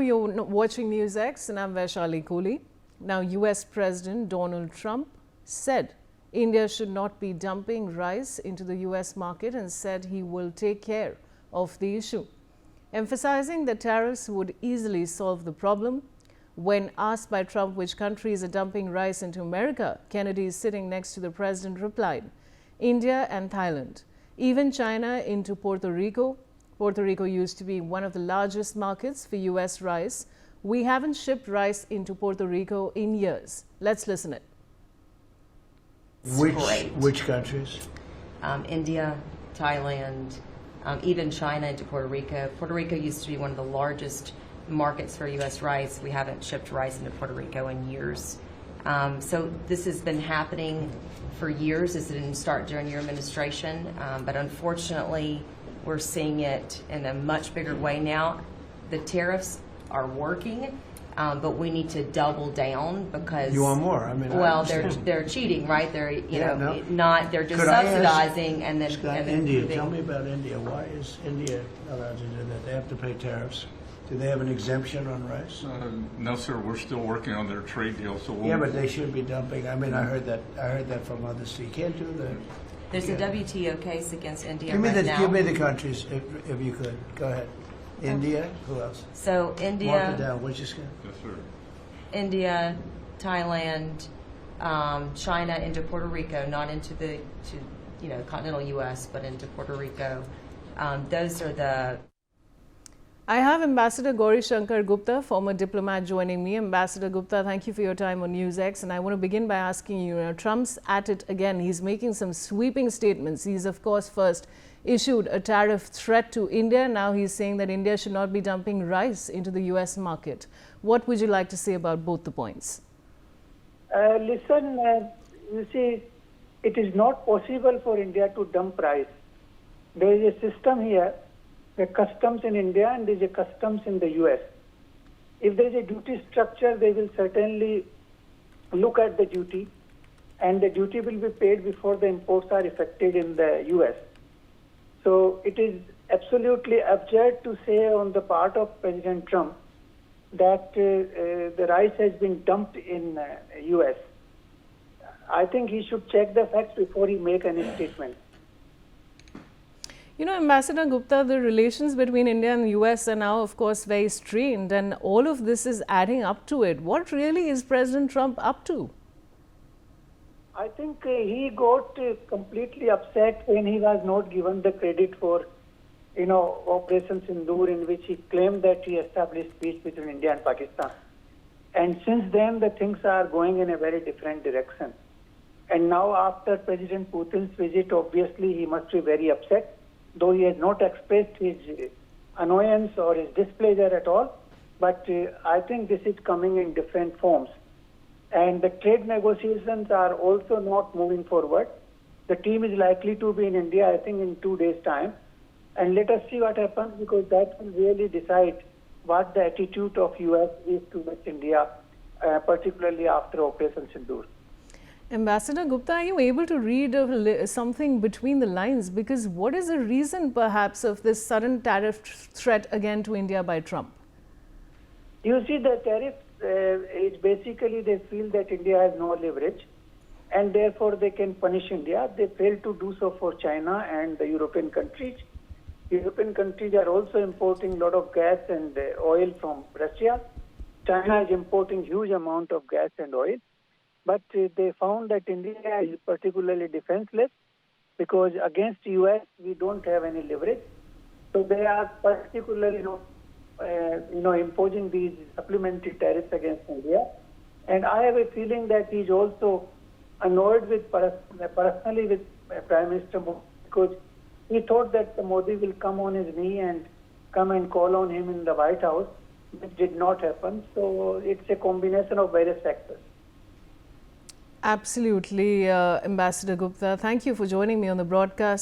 you're watching NewsX and I'm Vaishali Kohli. Now, US President Donald Trump said India should not be dumping rice into the US market and said he will take care of the issue, emphasizing that tariffs would easily solve the problem. When asked by Trump which countries are dumping rice into America, Kennedy, sitting next to the president, replied, India and Thailand, even China into Puerto Rico. Puerto Rico used to be one of the largest markets for US rice. We haven't shipped rice into Puerto Rico in years. Let's listen it. Which countries? India, Thailand, even China into Puerto Rico. Puerto Rico used to be one of the largest markets for U.S. rice. We haven't shipped rice into Puerto Rico in years. So this has been happening for years. This didn't start during your administration, but unfortunately, we're seeing it in a much bigger way now. The tariffs are working, but we need to double down because you want more. I mean, well, they're cheating, right? They're they're just Could subsidizing and then India. Tell me about India. Why is India allowed to do that? They have to pay tariffs. Do they have an exemption on rice? No, sir. We're still working on their trade deal. So yeah, but they should be dumping. I mean, I heard that from others. So you can't do that. There's a WTO case against India now. Give me the countries, if you could. Go ahead. India. Who else? So India. Mark it down. What'd you say? Yes, sir. India, Thailand, China into Puerto Rico, not into the continental U.S., but into Puerto Rico. Those are the. I have Ambassador Gauri Shankar Gupta, former diplomat, joining me. Ambassador Gupta, thank you for your time on NewsX. And I want to begin by asking you, Trump's at it again. He's making some sweeping statements. He's, of course, first issued a tariff threat to India. Now he's saying that India should not be dumping rice into the US market. What would you like to say about both the points? You see, it is not possible for India to dump rice. There is a system here. The customs in India and there is a customs in the US. If there is a duty structure, they will certainly look at the duty, and the duty will be paid before the imports are effected in the US. So it is absolutely absurd to say on the part of President Trump that the rice has been dumped in US. I think he should check the facts before he make any statement. You know, Ambassador Gupta, the relations between India and the US are now, of course, very strained, and all of this is adding up to it. What really is President Trump up to? I think he got completely upset when he was not given the credit for, Operation Sindoor, in which he claimed that he established peace between India and Pakistan. And since then, the things are going in a very different direction. And now, after President Putin's visit, obviously, he must be very upset, though he has not expressed his annoyance or his displeasure at all. But I think this is coming in different forms. And the trade negotiations are also not moving forward. The team is likely to be in India, I think, in 2 days' time. And let us see what happens, because that will really decide what the attitude of US is towards India, particularly after Operation Sindoor. Ambassador Gupta, are you able to read something between the lines? Because what is the reason, perhaps, of this sudden tariff threat again to India by Trump? You see, the tariff is basically they feel that India has no leverage, and therefore they can punish India. They fail to do so for China and the European countries. European countries are also importing a lot of gas and oil from Russia. China is importing huge amount of gas and oil. But they found that India is particularly defenseless because against US we don't have any leverage. So they are particularly, imposing these supplementary tariffs against India. And I have a feeling that he's also annoyed personally with Prime Minister Modi, because he thought that Modi will come on his knee and come and call on him in the White House, which did not happen. So it's a combination of various factors. Absolutely, Ambassador Gupta. Thank you for joining me on the broadcast.